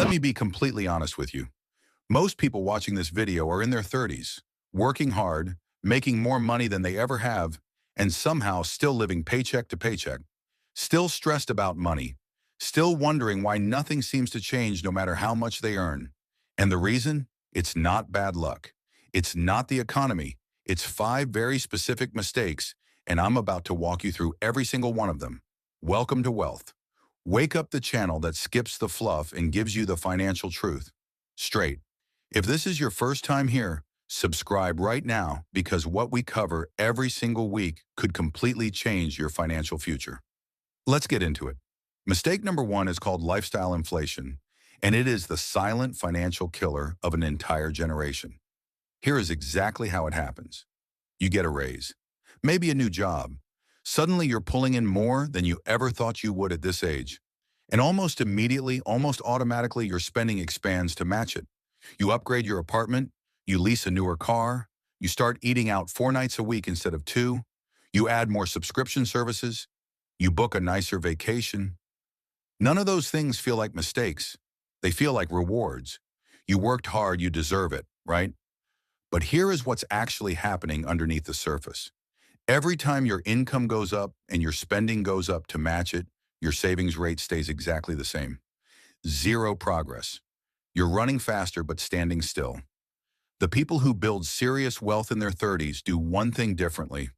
Let me be completely honest with you. Most people watching this video are in their 30s, working hard, making more money than they ever have, and somehow still living paycheck to paycheck, still stressed about money, still wondering why nothing seems to change no matter how much they earn. And the reason? It's not bad luck. It's not the economy. It's 5 very specific mistakes, and I'm about to walk you through every single one of them. Welcome to Wealth. Wake up the channel that skips the fluff and gives you the financial truth. Straight. If this is your first time here, subscribe right now because what we cover every single week could completely change your financial future. Let's get into it. Mistake number one is called lifestyle inflation, and it is the silent financial killer of an entire generation. Here is exactly how it happens. You get a raise, maybe a new job. Suddenly you're pulling in more than you ever thought you would at this age. And almost immediately, almost automatically, your spending expands to match it. You upgrade your apartment, you lease a newer car, you start eating out 4 nights a week instead of 2, you add more subscription services, you book a nicer vacation. None of those things feel like mistakes. They feel like rewards. You worked hard, you deserve it, right? But here is what's actually happening underneath the surface. Every time your income goes up and your spending goes up to match it, your savings rate stays exactly the same. Zero progress. You're running faster but standing still. The people who build serious wealth in their 30s do one thing differently.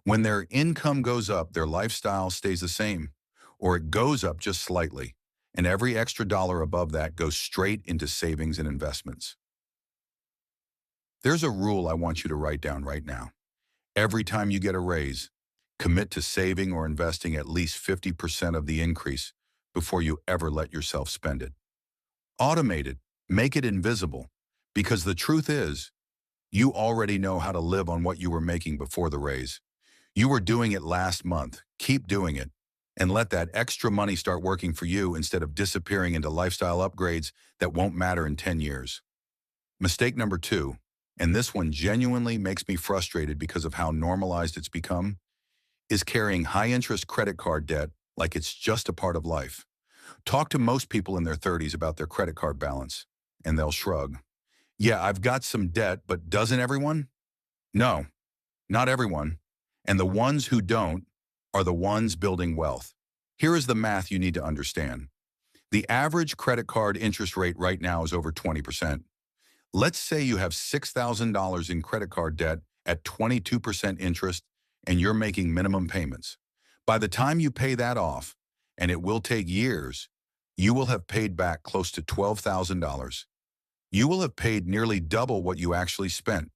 When their income goes up, their lifestyle stays the same, or it goes up just slightly, and every extra dollar above that goes straight into savings and investments. There's a rule I want you to write down right now. Every time you get a raise, commit to saving or investing at least 50% of the increase before you ever let yourself spend it. Automate it, make it invisible, because the truth is, you already know how to live on what you were making before the raise. You were doing it last month. Keep doing it, and let that extra money start working for you instead of disappearing into lifestyle upgrades that won't matter in 10 years. Mistake number two, and this one genuinely makes me frustrated because of how normalized it's become, is carrying high-interest credit card debt like it's just a part of life. Talk to most people in their 30s about their credit card balance, and they'll shrug. Yeah, I've got some debt, but doesn't everyone? No, not everyone. And the ones who don't are the ones building wealth. Here is the math you need to understand. The average credit card interest rate right now is over 20%. Let's say you have $6,000 in credit card debt at 22% interest and you're making minimum payments. By the time you pay that off, and it will take years, you will have paid back close to $12,000. You will have paid nearly double what you actually spent.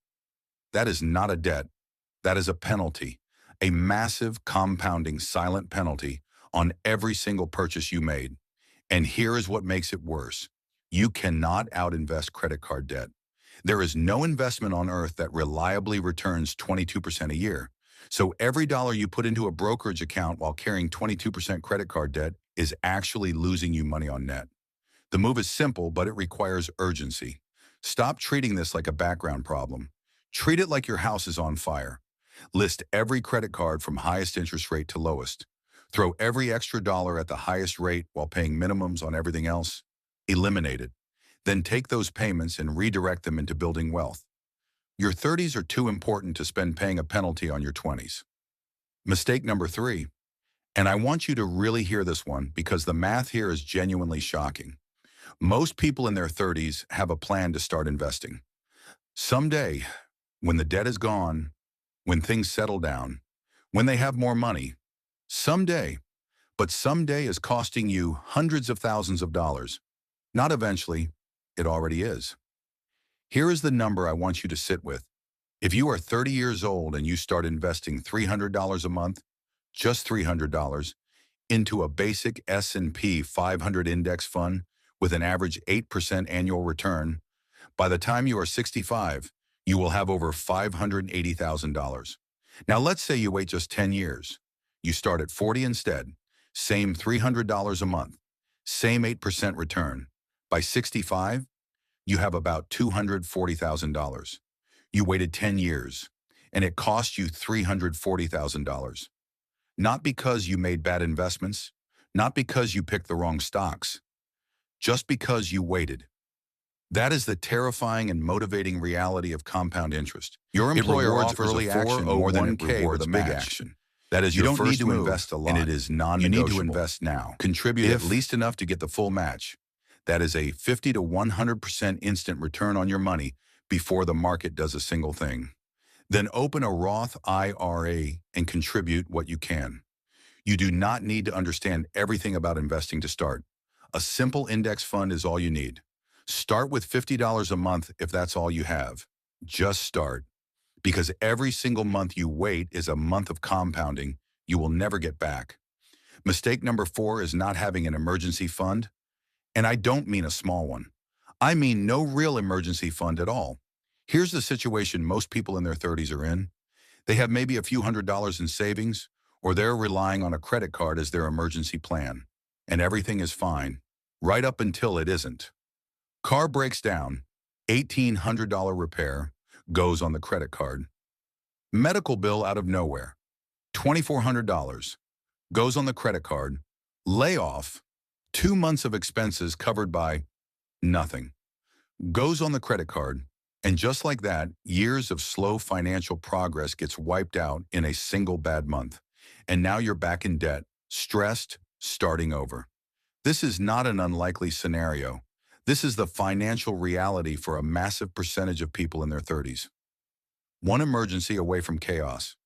That is not a debt. That is a penalty, a massive compounding silent penalty on every single purchase you made. And here is what makes it worse. You cannot outinvest credit card debt. There is no investment on earth that reliably returns 22% a year. So every dollar you put into a brokerage account while carrying 22% credit card debt is actually losing you money on net. The move is simple, but it requires urgency. Stop treating this like a background problem. Treat it like your house is on fire. List every credit card from highest interest rate to lowest. Throw every extra dollar at the highest rate while paying minimums on everything else. Eliminate it. Then take those payments and redirect them into building wealth. Your 30s are too important to spend paying a penalty on your 20s. Mistake number three, and I want you to really hear this one because the math here is genuinely shocking. Most people in their 30s have a plan to start investing. Someday, when the debt is gone, when things settle down, when they have more money, someday, but someday is costing you hundreds of thousands of dollars. Not eventually, it already is. Here is the number I want you to sit with. If you are 30 years old and you start investing $300 a month, just $300, into a basic S&P 500 index fund with an average 8% annual return, by the time you are 65, you will have over $580,000. Now let's say you wait just 10 years. You start at 40 instead, same $300 a month, same 8% return. By 65, you have about $240,000. You waited 10 years, and it cost you $340,000. Not because you made bad investments, not because you picked the wrong stocks, just because you waited. That is the terrifying and motivating reality of compound interest. Your employer offers early action more than it rewards big action. That is, you don't need to invest a lot, and it is non-negotiable. You need to invest now. Contribute at least enough to get the full match. That is a 50 to 100% instant return on your money before the market does a single thing. Then open a Roth IRA and contribute what you can. You do not need to understand everything about investing to start. A simple index fund is all you need. Start with $50 a month if that's all you have. Just start. Because every single month you wait is a month of compounding you will never get back. Mistake number 4 is not having an emergency fund. And I don't mean a small one. I mean no real emergency fund at all. Here's the situation most people in their 30s are in. They have maybe a few $100s in savings, or they're relying on a credit card as their emergency plan. And everything is fine, right up until it isn't. Car breaks down, $1,800 repair, goes on the credit card. Medical bill out of nowhere, $2,400, goes on the credit card. Layoff, 2 months of expenses covered by nothing, goes on the credit card. And just like that, years of slow financial progress gets wiped out in a single bad month. And now you're back in debt, stressed, starting over. This is not an unlikely scenario. This is the financial reality for a massive percentage of people in their 30s. One emergency away from chaos.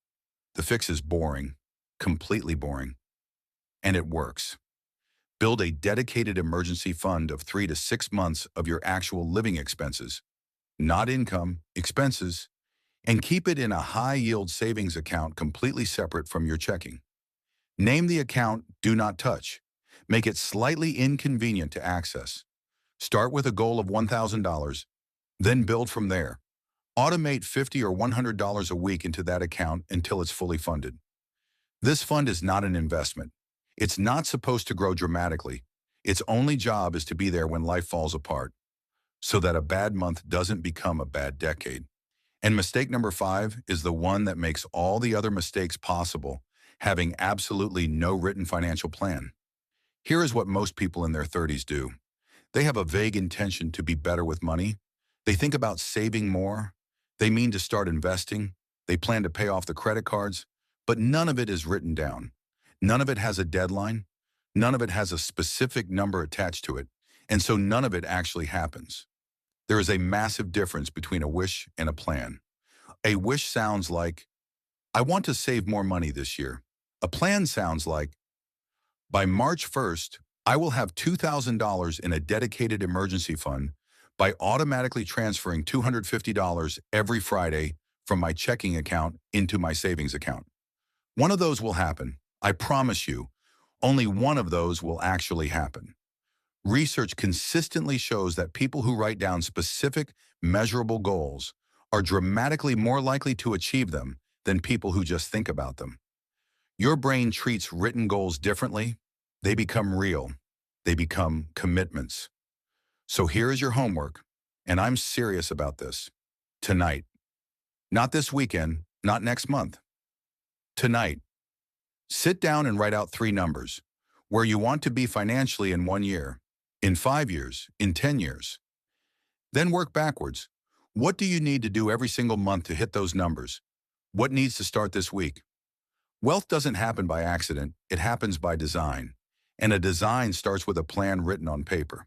The fix is boring, completely boring. And it works. Build a dedicated emergency fund of 3 to 6 months of your actual living expenses, not income, expenses, and keep it in a high-yield savings account completely separate from your checking. Name the account Do Not Touch. Make it slightly inconvenient to access. Start with a goal of $1,000, then build from there. Automate $50 or $100 a week into that account until it's fully funded. This fund is not an investment. It's not supposed to grow dramatically. Its only job is to be there when life falls apart, so that a bad month doesn't become a bad decade. And mistake number 5 is the one that makes all the other mistakes possible, having absolutely no written financial plan. Here is what most people in their 30s do. They have a vague intention to be better with money. They think about saving more. They mean to start investing. They plan to pay off the credit cards, but none of it is written down. None of it has a deadline. None of it has a specific number attached to it, and so none of it actually happens. There is a massive difference between a wish and a plan. A wish sounds like, I want to save more money this year. A plan sounds like, by March 1st, I will have $2,000 in a dedicated emergency fund by automatically transferring $250 every Friday from my checking account into my savings account. One of those will happen. I promise you, only one of those will actually happen. Research consistently shows that people who write down specific, measurable goals are dramatically more likely to achieve them than people who just think about them. Your brain treats written goals differently. They become real. They become commitments. So here is your homework, and I'm serious about this. Tonight. Not this weekend, not next month. Tonight. Sit down and write out 3 numbers, where you want to be financially in 1 year, in 5 years, in 10 years. Then work backwards. What do you need to do every single month to hit those numbers? What needs to start this week? Wealth doesn't happen by accident, it happens by design. And a design starts with a plan written on paper.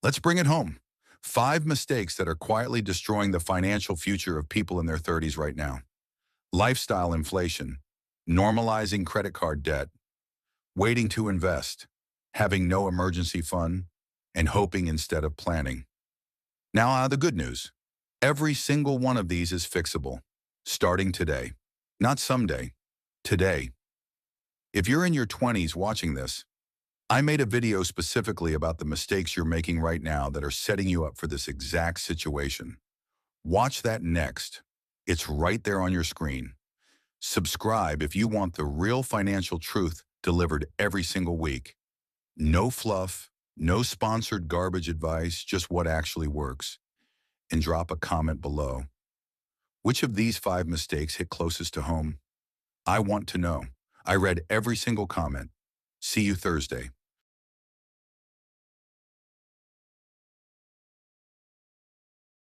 Let's bring it home. 5 mistakes that are quietly destroying the financial future of people in their 30s right now. Lifestyle inflation, normalizing credit card debt, waiting to invest, having no emergency fund, and hoping instead of planning. Now, the good news. Every single one of these is fixable, starting today. Not someday, today. If you're in your 20s watching this, I made a video specifically about the mistakes you're making right now that are setting you up for this exact situation. Watch that next. It's right there on your screen. Subscribe if you want the real financial truth delivered every single week. No fluff, no sponsored garbage advice, just what actually works. And drop a comment below. Which of these 5 mistakes hit closest to home? I want to know. I read every single comment. See you Thursday.